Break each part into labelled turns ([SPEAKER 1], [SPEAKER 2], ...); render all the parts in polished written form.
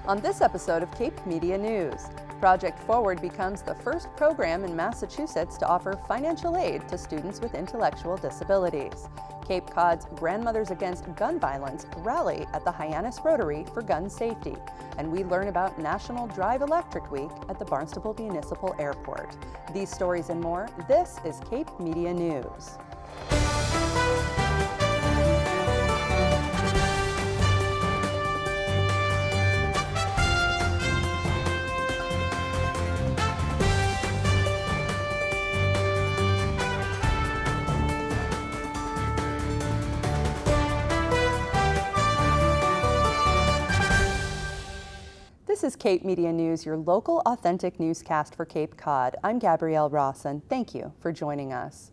[SPEAKER 1] On this episode of Cape Media News, Project Forward becomes the first program in Massachusetts to offer financial aid to students with intellectual disabilities. Cape Cod's Grandmothers Against Gun Violence rally at the Hyannis Rotary for gun safety, and we learn about National Drive Electric Week at the Barnstable Municipal Airport. These stories and more, this is Cape Media News. This is Cape Media News, your local authentic newscast for Cape Cod. I'm Gabrielle Rawson. Thank you for joining us.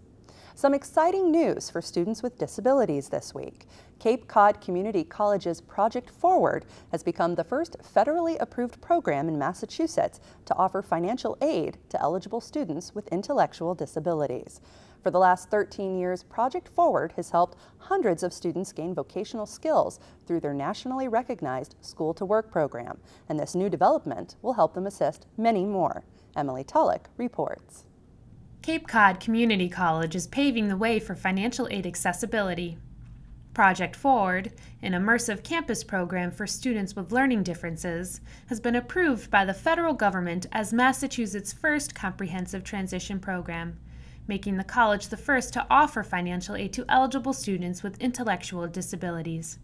[SPEAKER 1] Some exciting news for students with disabilities this week. Cape Cod Community College's Project Forward has become the first federally approved program in Massachusetts to offer financial aid to eligible students with intellectual disabilities. For the last 13 years, Project Forward has helped hundreds of students gain vocational skills through their nationally recognized School to Work program, and this new development will help them assist many more. Emily Tulloch reports.
[SPEAKER 2] Cape Cod Community College is paving the way for financial aid accessibility. Project Forward, an immersive campus program for students with learning differences, has been approved by the federal government as Massachusetts' first comprehensive transition program, making the college the first to offer financial aid to eligible students with intellectual disabilities.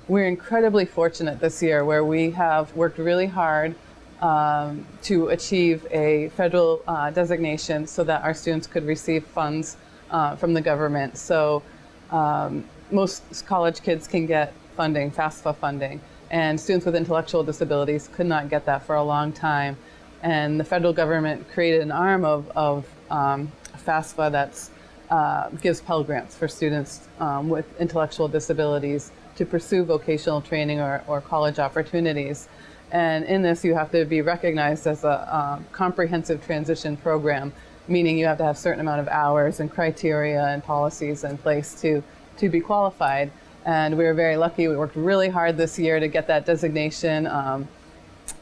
[SPEAKER 3] We're incredibly fortunate this year where we have worked really hard to achieve a federal designation so that our students could receive funds from the government. So most college kids can get funding, FAFSA funding, and students with intellectual disabilities could not get that for a long time. And the federal government created an arm of FAFSA that gives Pell Grants for students with intellectual disabilities to pursue vocational training or college opportunities. And in this, you have to be recognized as a comprehensive transition program, meaning you have to have a certain amount of hours and criteria and policies in place to be qualified. And we were very lucky. We worked really hard this year to get that designation.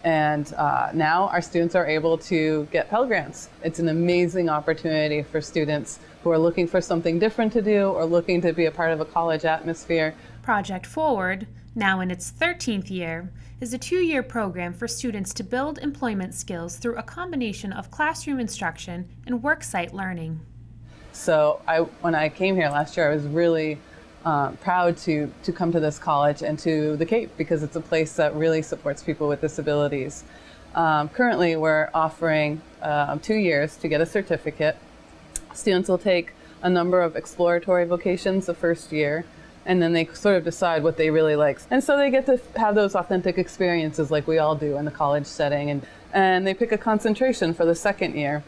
[SPEAKER 3] Now our students are able to get Pell Grants. It's an amazing opportunity for students who are looking for something different to do or looking to be a part of a college atmosphere.
[SPEAKER 2] Project Forward, now in its 13th year, is a 2-year program for students to build employment skills through a combination of classroom instruction and worksite learning.
[SPEAKER 3] So when I came here last year, I was really proud to come to this college and to the Cape because it's a place that really supports people with disabilities. Currently, we're offering 2 years to get a certificate. Students will take a number of exploratory vocations the first year, and then they sort of decide what they really like. And so they get to have those authentic experiences like we all do in the college setting, and they pick a concentration for the second year.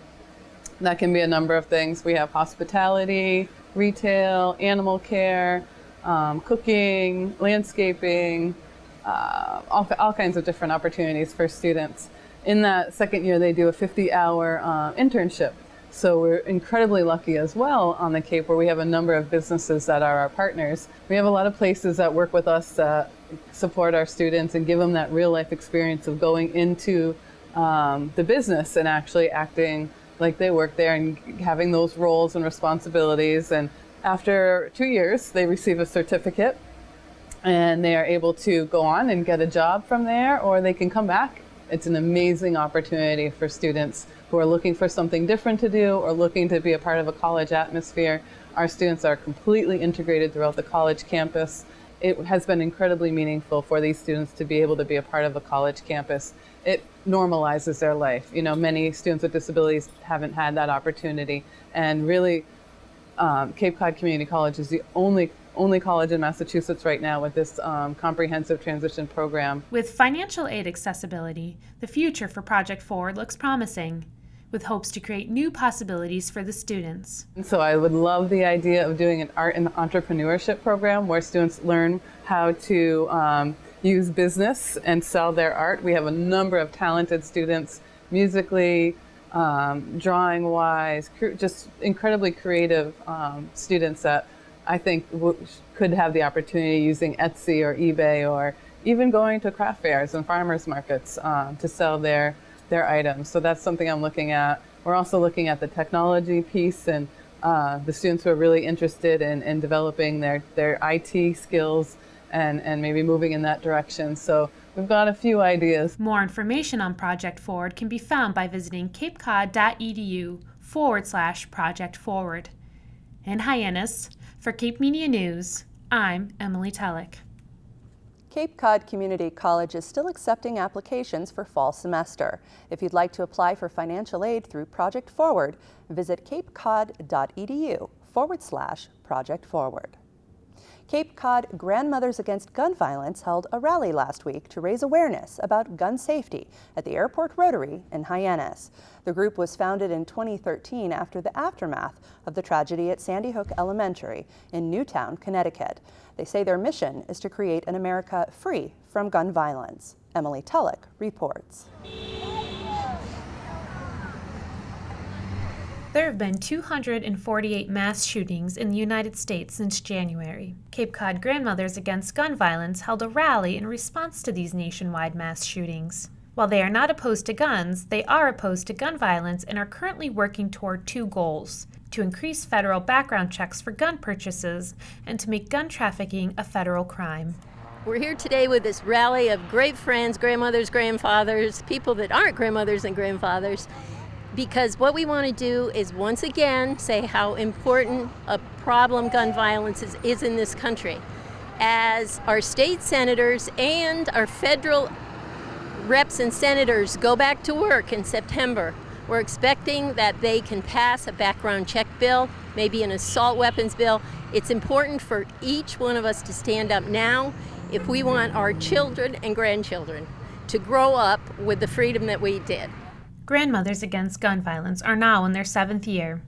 [SPEAKER 3] That can be a number of things. We have hospitality, retail, animal care, cooking, landscaping, all kinds of different opportunities for students. In that second year, they do a 50-hour internship. So we're incredibly lucky as well on the Cape where we have a number of businesses that are our partners. We have a lot of places that work with us that support our students and give them that real life experience of going into the business and actually acting like they work there and having those roles and responsibilities. And after 2 years, they receive a certificate and they are able to go on and get a job from there, or they can come back. It's an amazing opportunity for students who are looking for something different to do or looking to be a part of a college atmosphere. Our students are completely integrated throughout the college campus. It has been incredibly meaningful for these students to be able to be a part of a college campus. It normalizes their life. You know, many students with disabilities haven't had that opportunity, and really Cape Cod Community College is the only college in Massachusetts right now with this comprehensive transition program.
[SPEAKER 2] With financial aid accessibility, the future for Project Forward looks promising, with hopes to create new possibilities for the students.
[SPEAKER 3] And so I would love the idea of doing an art and entrepreneurship program where students learn how to use business and sell their art. We have a number of talented students musically, drawing-wise, just incredibly creative students that I think could have the opportunity using Etsy or eBay or even going to craft fairs and farmers markets to sell their items. So that's something I'm looking at. We're also looking at the technology piece and the students who are really interested in developing their IT skills and maybe moving in that direction. So we've got a few ideas.
[SPEAKER 2] More information on Project Forward can be found by visiting capecod.edu/Project Forward. In Hyannis, for Cape Media News, I'm Emily Tellick.
[SPEAKER 1] Cape Cod Community College is still accepting applications for fall semester. If you'd like to apply for financial aid through Project Forward, visit capecod.edu/Project Forward. Cape Cod Grandmothers Against Gun Violence held a rally last week to raise awareness about gun safety at the Airport Rotary in Hyannis. The group was founded in 2013 after the aftermath of the tragedy at Sandy Hook Elementary in Newtown, Connecticut. They say their mission is to create an America free from gun violence. Emily Tellick reports.
[SPEAKER 2] There have been 248 mass shootings in the United States since January. Cape Cod Grandmothers Against Gun Violence held a rally in response to these nationwide mass shootings. While they are not opposed to guns, they are opposed to gun violence and are currently working toward two goals: to increase federal background checks for gun purchases and to make gun trafficking a federal crime.
[SPEAKER 4] We're here today with this rally of great friends, grandmothers, grandfathers, people that aren't grandmothers and grandfathers, because what we want to do is once again say how important a problem gun violence is in this country. As our state senators and our federal reps and senators go back to work in September, we're expecting that they can pass a background check bill, maybe an assault weapons bill. It's important for each one of us to stand up now if we want our children and grandchildren to grow up with the freedom that we did.
[SPEAKER 2] Grandmothers Against Gun Violence are now in their 7th year.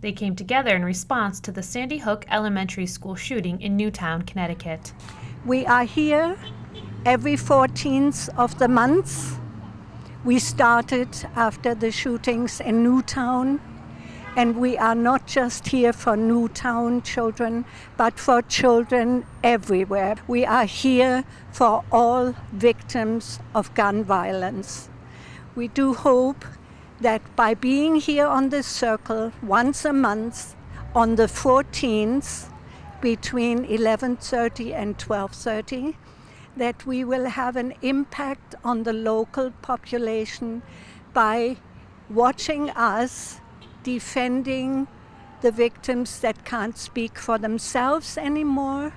[SPEAKER 2] They came together in response to the Sandy Hook Elementary School shooting in Newtown, Connecticut.
[SPEAKER 5] We are here every 14th of the month. We started after the shootings in Newtown, and we are not just here for Newtown children, but for children everywhere. We are here for all victims of gun violence. We do hope that by being here on this circle once a month on the 14th between 11:30 and 12:30, that we will have an impact on the local population by watching us defending the victims that can't speak for themselves anymore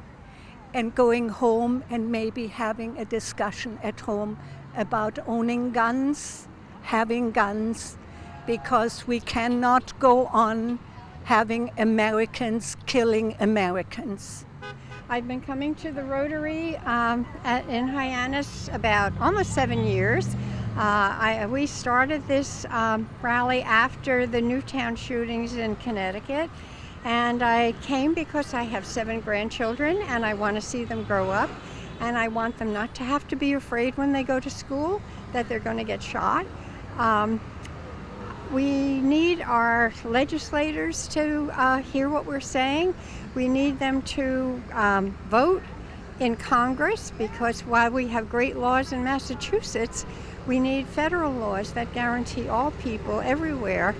[SPEAKER 5] and going home and maybe having a discussion at home about owning guns, having guns, because we cannot go on having Americans killing Americans.
[SPEAKER 6] I've been coming to the Rotary in Hyannis about almost 7 years. We started this rally after the Newtown shootings in Connecticut, and I came because I have 7 grandchildren and I want to see them grow up. And I want them not to have to be afraid when they go to school that they're going to get shot. We need our legislators to hear what we're saying. We need them to vote in Congress, because while we have great laws in Massachusetts, we need federal laws that guarantee all people everywhere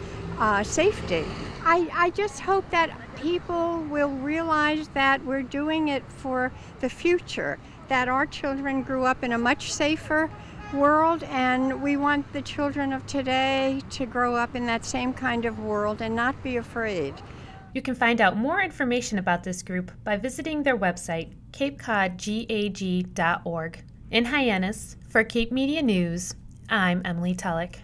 [SPEAKER 6] safety. I just hope that people will realize that we're doing it for the future, that our children grew up in a much safer world, and we want the children of today to grow up in that same kind of world and not be afraid.
[SPEAKER 2] You can find out more information about this group by visiting their website, capecodgag.org. In Hyannis, for Cape Media News, I'm Emily Tellick.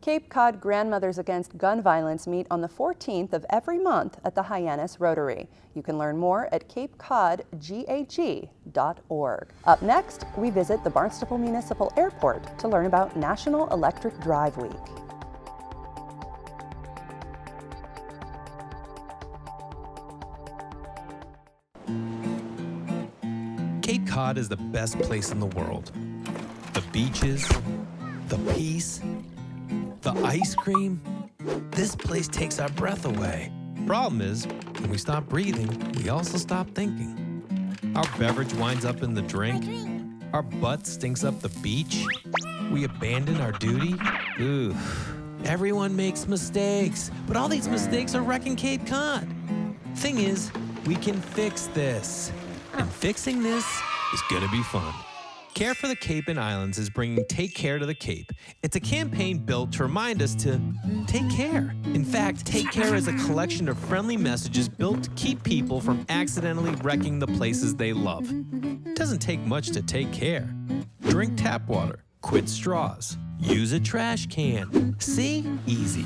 [SPEAKER 1] Cape Cod Grandmothers Against Gun Violence meet on the 14th of every month at the Hyannis Rotary. You can learn more at capecodgag.org. Up next, we visit the Barnstable Municipal Airport to learn about National Electric Drive Week.
[SPEAKER 7] Cape Cod is the best place in the world. The beaches, the peace, the ice cream. This place takes our breath away. Problem is, when we stop breathing, we also stop thinking. Our beverage winds up in the drink, Our butt stinks up the beach? We abandon our duty? Ooh. Everyone makes mistakes, but all these mistakes are wrecking Cape Cod. Thing is, we can fix this. And fixing this is gonna be fun. Care for the Cape and Islands is bringing Take Care to the Cape. It's a campaign built to remind us to take care. In fact, Take Care is a collection of friendly messages built to keep people from accidentally wrecking the places they love. It doesn't take much to take care. Drink tap water, quit straws, use a trash can. See? Easy.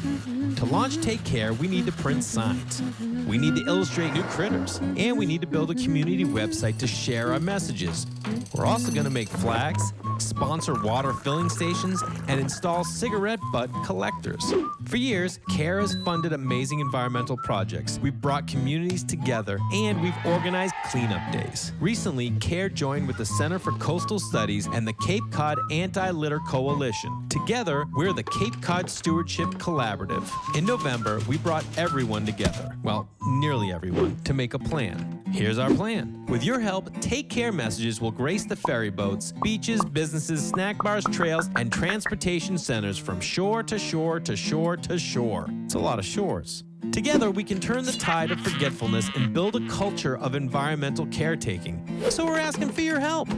[SPEAKER 7] To launch Take Care, we need to print signs. We need to illustrate new critters. And we need to build a community website to share our messages. We're also going to make flags, sponsor water filling stations, and install cigarette butt collectors. For years, CARE has funded amazing environmental projects. We've brought communities together, and we've organized cleanup days. Recently, CARE joined with the Center for Coastal Studies and the Cape Cod Anti-Litter Coalition. Together, we're the Cape Cod Stewardship Collaborative. In November, we brought everyone together, well, nearly everyone, to make a plan. Here's our plan. With your help, Take Care messages will grace the ferry boats, beaches, businesses, snack bars, trails, and transportation centers from shore to shore to shore to shore. It's a lot of shores. Together, we can turn the tide of forgetfulness and build a culture of environmental caretaking. So we're asking for your help.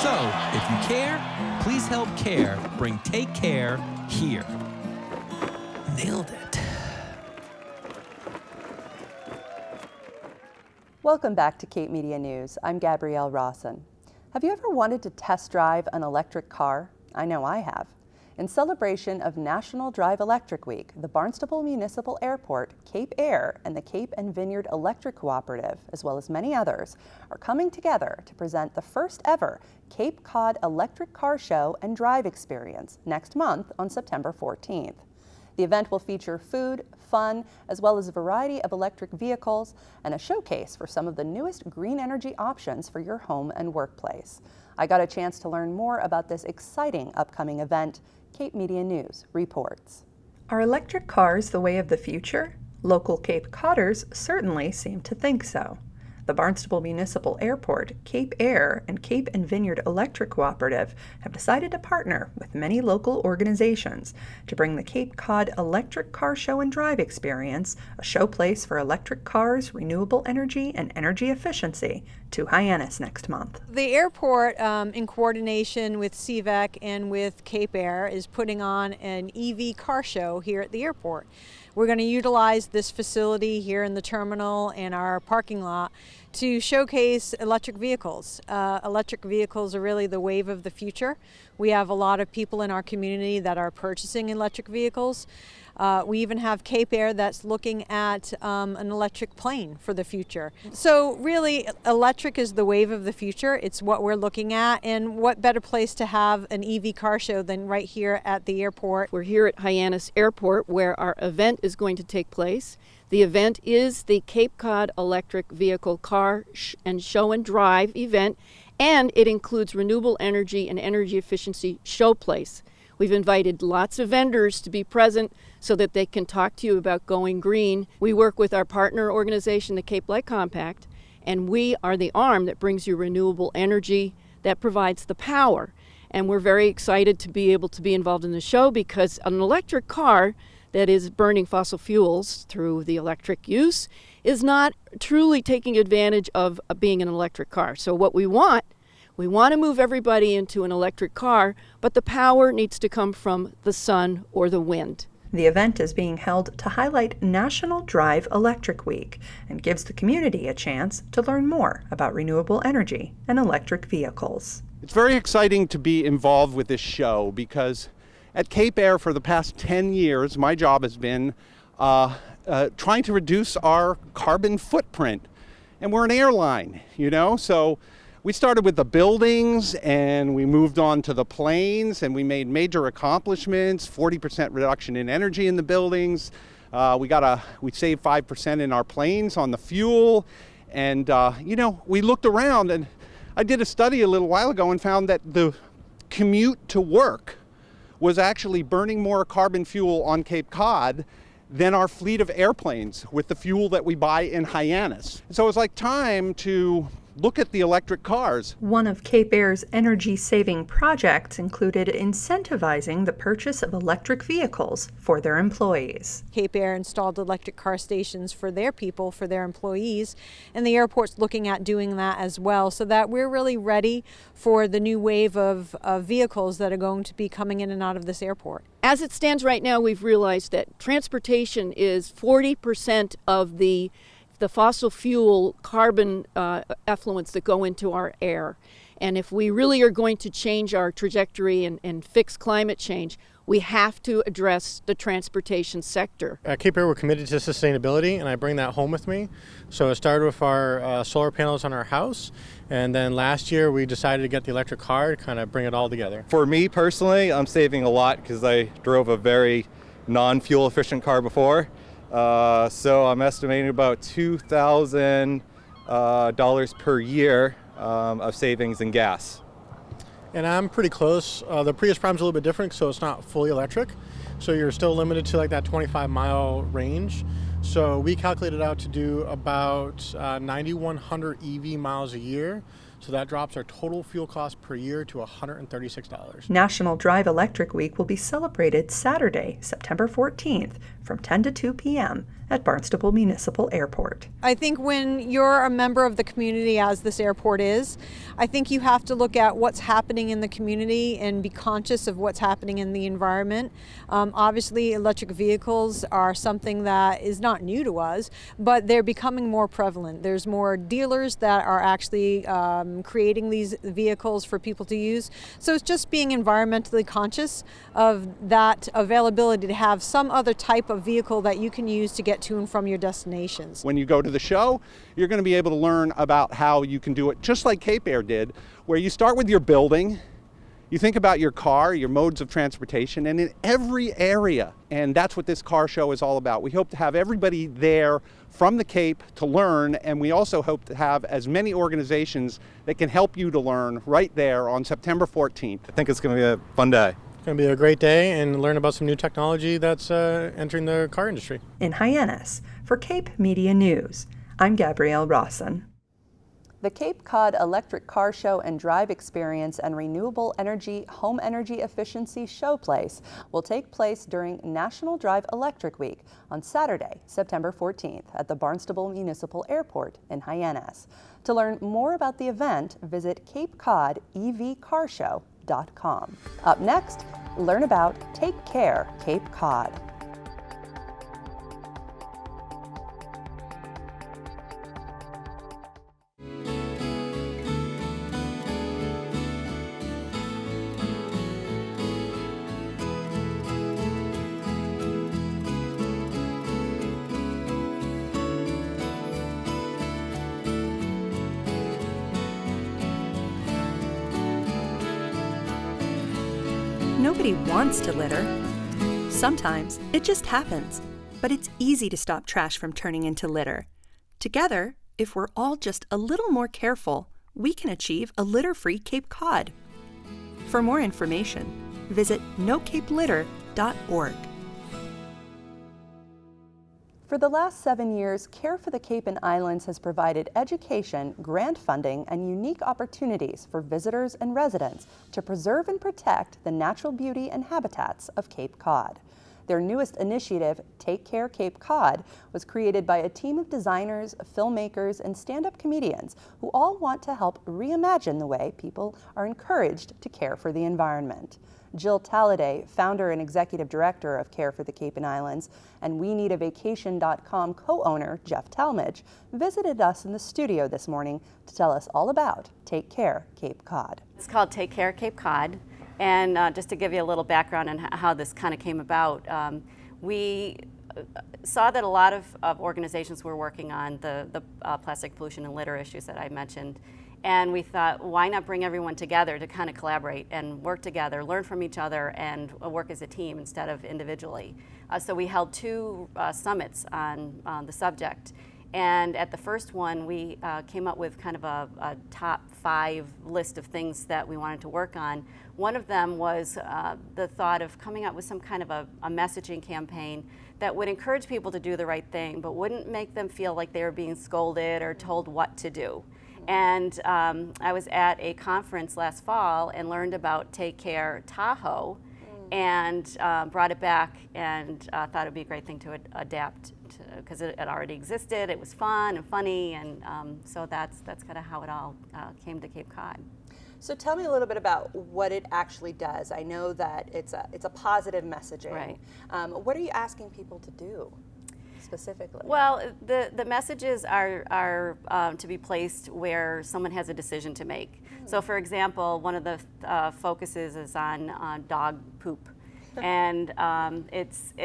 [SPEAKER 7] So, if you care, please help CARE bring Take Care here. Nailed it.
[SPEAKER 1] Welcome back to Cape Media News. I'm Gabrielle Rawson. Have you ever wanted to test drive an electric car? I know I have. In celebration of National Drive Electric Week, the Barnstable Municipal Airport, Cape Air, and the Cape and Vineyard Electric Cooperative, as well as many others, are coming together to present the first ever Cape Cod Electric Car Show and Drive Experience next month on September 14th. The event will feature food, fun, as well as a variety of electric vehicles and a showcase for some of the newest green energy options for your home and workplace. I got a chance to learn more about this exciting upcoming event. Cape Media News reports.
[SPEAKER 8] Are electric cars the way of the future? Local Cape Codders certainly seem to think so. The Barnstable Municipal Airport, Cape Air, and Cape and Vineyard Electric Cooperative have decided to partner with many local organizations to bring the Cape Cod Electric Car Show and Drive Experience, a showplace for electric cars, renewable energy, and energy efficiency, to Hyannis next month.
[SPEAKER 9] The airport, in coordination with CVEC and with Cape Air, is putting on an EV car show here at the airport. We're going to utilize this facility here in the terminal and our parking lot to showcase electric vehicles. Electric vehicles are really the wave of the future. We have a lot of people in our community that are purchasing electric vehicles. We even have Cape Air that's looking at an electric plane for the future. So really, electric is the wave of the future. It's what we're looking at, and what better place to have an EV car show than right here at the airport.
[SPEAKER 10] We're here at Hyannis Airport where our event is going to take place. The event is the Cape Cod Electric Vehicle Car and Show and Drive event, and it includes renewable energy and energy efficiency showplace. We've invited lots of vendors to be present so that they can talk to you about going green. We work with our partner organization, the Cape Light Compact, and we are the arm that brings you renewable energy that provides the power. And we're very excited to be able to be involved in the show because an electric car that is burning fossil fuels through the electric use is not truly taking advantage of being an electric car. So what we want to move everybody into an electric car, but the power needs to come from the sun or the wind.
[SPEAKER 8] The event is being held to highlight National Drive Electric Week and gives the community a chance to learn more about renewable energy and electric vehicles.
[SPEAKER 11] It's very exciting to be involved with this show because at Cape Air for the past 10 years, my job has been trying to reduce our carbon footprint. And we're an airline, so we started with the buildings and we moved on to the planes and we made major accomplishments, 40% reduction in energy in the buildings. We saved 5% in our planes on the fuel. And, we looked around, and I did a study a little while ago and found that the commute to work was actually burning more carbon fuel on Cape Cod than our fleet of airplanes with the fuel that we buy in Hyannis. So it's like time to look at the electric cars.
[SPEAKER 8] One of Cape Air's energy-saving projects included incentivizing the purchase of electric vehicles for their employees.
[SPEAKER 9] Cape Air installed electric car stations for their people, for their employees, and the airport's looking at doing that as well, so that we're really ready for the new wave of vehicles that are going to be coming in and out of this airport.
[SPEAKER 10] As it stands right now, we've realized that transportation is 40% of the fossil fuel carbon effluents that go into our air. And if we really are going to change our trajectory and fix climate change, we have to address the transportation sector.
[SPEAKER 12] At Cape Air, we're committed to sustainability, and I bring that home with me. So it started with our solar panels on our house, and then last year we decided to get the electric car to kind of bring it all together.
[SPEAKER 13] For me personally, I'm saving a lot because I drove a very non-fuel efficient car before. So I'm estimating about $2,000 per year of savings in gas.
[SPEAKER 12] And I'm pretty close. The Prius Prime's a little bit different, so it's not fully electric. So you're still limited to like that 25-mile range. So we calculated out to do about 9,100 EV miles a year. So that drops our total fuel cost per year to $136.
[SPEAKER 8] National Drive Electric Week will be celebrated Saturday, September 14th from 10 to 2 p.m. at Barnstable Municipal Airport.
[SPEAKER 9] I think when you're a member of the community, as this airport is, I think you have to look at what's happening in the community and be conscious of what's happening in the environment. Obviously, electric vehicles are something that is not new to us, but they're becoming more prevalent. There's more dealers that are actually creating these vehicles for people to use. So it's just being environmentally conscious of that availability to have some other type of vehicle that you can use to get to and from your destinations.
[SPEAKER 11] When you go to the show, you're going to be able to learn about how you can do it just like Cape Air did, where you start with your building, you think about your car, your modes of transportation, and in every area. And that's what this car show is all about. We hope to have everybody there from the Cape to learn, and we also hope to have as many organizations that can help you to learn right there on September 14th.
[SPEAKER 13] I think it's going to be a fun day.
[SPEAKER 12] It's going to be a great day and learn about some new technology that's entering the car industry.
[SPEAKER 8] In Hyannis, for Cape Media News, I'm Gabrielle Rawson.
[SPEAKER 1] The Cape Cod Electric Car Show and Drive Experience and Renewable Energy Home Energy Efficiency Showplace will take place during National Drive Electric Week on Saturday, September 14th at the Barnstable Municipal Airport in Hyannis. To learn more about the event, visit CapeCodEVCarshow.com. Up next, learn about Take Care Cape Cod.
[SPEAKER 14] Nobody wants to litter. Sometimes it just happens, but it's easy to stop trash from turning into litter. Together, if we're all just a little more careful, we can achieve a litter-free Cape Cod. For more information, visit nocapelitter.org.
[SPEAKER 1] For the last 7 years, Care for the Cape and Islands has provided education, grant funding, and unique opportunities for visitors and residents to preserve and protect the natural beauty and habitats of Cape Cod. Their newest initiative, Take Care Cape Cod, was created by a team of designers, filmmakers, and stand-up comedians who all want to help reimagine the way people are encouraged to care for the environment. Jill Talladay, founder and executive director of Care for the Cape and Islands, and WeNeedAVacation.com co-owner Jeff Talmadge, visited us in the studio this morning to tell us all about Take Care Cape Cod.
[SPEAKER 15] It's called Take Care Cape Cod, and just to give you a little background on how this kind of came about, we saw that a lot of organizations were working on the plastic pollution and litter issues that I mentioned. And we thought, why not bring everyone together to kind of collaborate and work together, learn from each other, and work as a team instead of individually. So we held two summits on the subject. And at the first one, we came up with kind of a top 5 list of things that we wanted to work on. One of them was the thought of coming up with some kind of a messaging campaign that would encourage people to do the right thing, but wouldn't make them feel like they were being scolded or told what to do. And I was at a conference last fall and learned about Take Care Tahoe, and brought it back and thought it would be a great thing to adapt because it already existed. It was fun and funny, and so that's kind of how it all came to Cape Cod.
[SPEAKER 1] So tell me a little bit about what it actually does. I know that it's a positive messaging.
[SPEAKER 15] Right.
[SPEAKER 1] What are you asking people to do specifically?
[SPEAKER 15] Well, the messages are to be placed where someone has a decision to make. So, for example, one of the focuses is on dog poop. And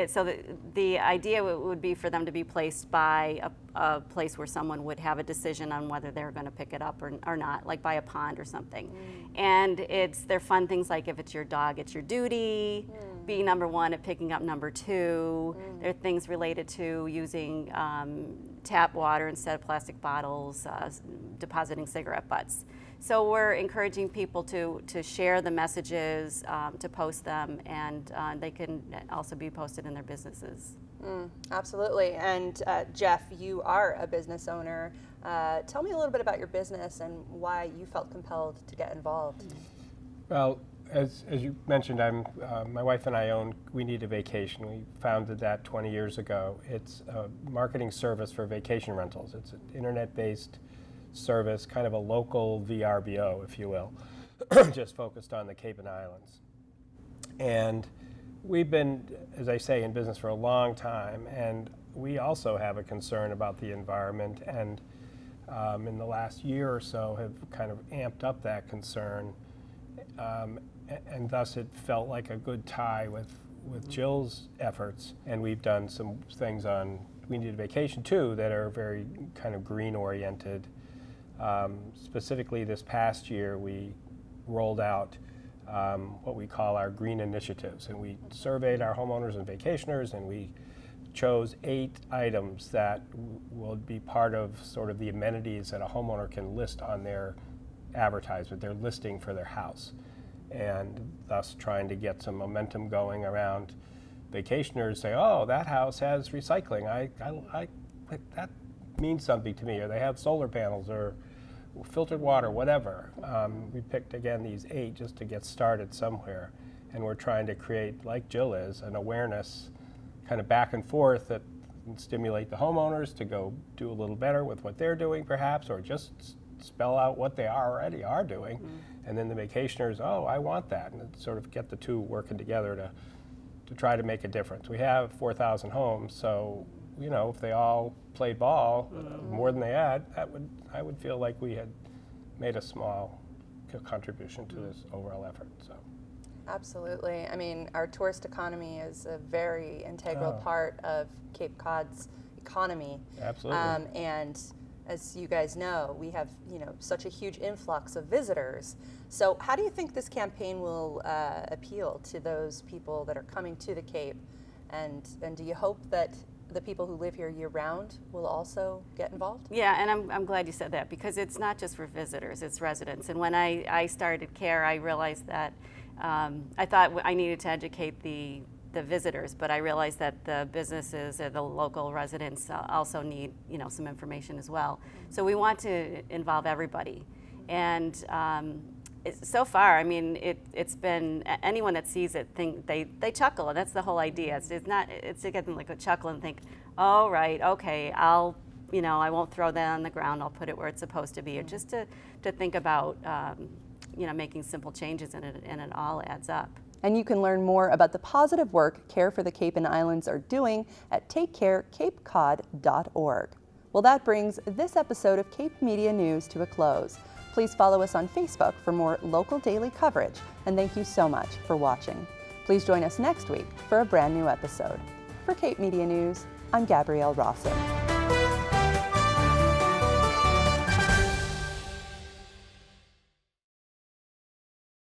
[SPEAKER 15] so the idea would be for them to be placed by a place where someone would have a decision on whether they're going to pick it up or not, like by a pond or something. And they're fun things like if it's your dog, it's your duty. Be number 1 at picking up number 2. There are things related to using tap water instead of plastic bottles, depositing cigarette butts. So we're encouraging people to share the messages, to post them, and they can also be posted in their businesses.
[SPEAKER 1] Absolutely. And Jeff, you are a business owner. Tell me a little bit about your business and why you felt compelled to get involved.
[SPEAKER 16] Well, as you mentioned, my wife and I We Need a Vacation. We founded that 20 years ago. It's a marketing service for vacation rentals. It's an internet-based service, kind of a local VRBO, if you will, just focused on the Cape and Islands. And we've been, as I say, in business for a long time, and we also have a concern about the environment, and in the last year or so have kind of amped up that concern, and thus it felt like a good tie with Jill's efforts. And we've done some things on We Need a Vacation too that are very kind of green oriented. Specifically this past year we rolled out what we call our green initiatives, and we surveyed our homeowners and vacationers, and we chose 8 items that will be part of sort of the amenities that a homeowner can list on their advertisement, their listing for their house, and thus trying to get some momentum going around vacationers. Say, oh, that house has recycling, I that means something to me, or they have solar panels or filtered water, whatever. We picked, again, these 8 just to get started somewhere, and we're trying to create, like Jill is, an awareness kind of back and forth that can stimulate the homeowners to go do a little better with what they're doing perhaps, or just spell out what they already are doing, and then the vacationers, oh, I want that, and sort of get the two working together to try to make a difference. We have 4,000 homes, so you know, if they all played ball more than they had, I would feel like we had made a small contribution to this overall effort. So.
[SPEAKER 1] Absolutely. I mean, our tourist economy is a very integral part of Cape Cod's economy.
[SPEAKER 16] Absolutely.
[SPEAKER 1] And as you guys know, we have such a huge influx of visitors. So how do you think this campaign will appeal to those people that are coming to the Cape? And do you hope that the people who live here year-round will also get involved?
[SPEAKER 15] Yeah, and I'm glad you said that, because it's not just for visitors, it's residents. And when I started CARE, I realized that I thought I needed to educate the visitors, but I realized that the businesses or the local residents also need some information as well. So we want to involve everybody. And so far, I mean, it's been, anyone that sees it, they chuckle, and that's the whole idea. It's to get them like a chuckle and think, oh, right, okay, I won't throw that on the ground, I'll put it where it's supposed to be, or just to think about, making simple changes, and it all adds up.
[SPEAKER 1] And you can learn more about the positive work Care for the Cape and Islands are doing at takecarecapecod.org. Well, that brings this episode of Cape Media News to a close. Please follow us on Facebook for more local daily coverage, and thank you so much for watching. Please join us next week for a brand new episode. For Cape Media News, I'm Gabrielle Rosso.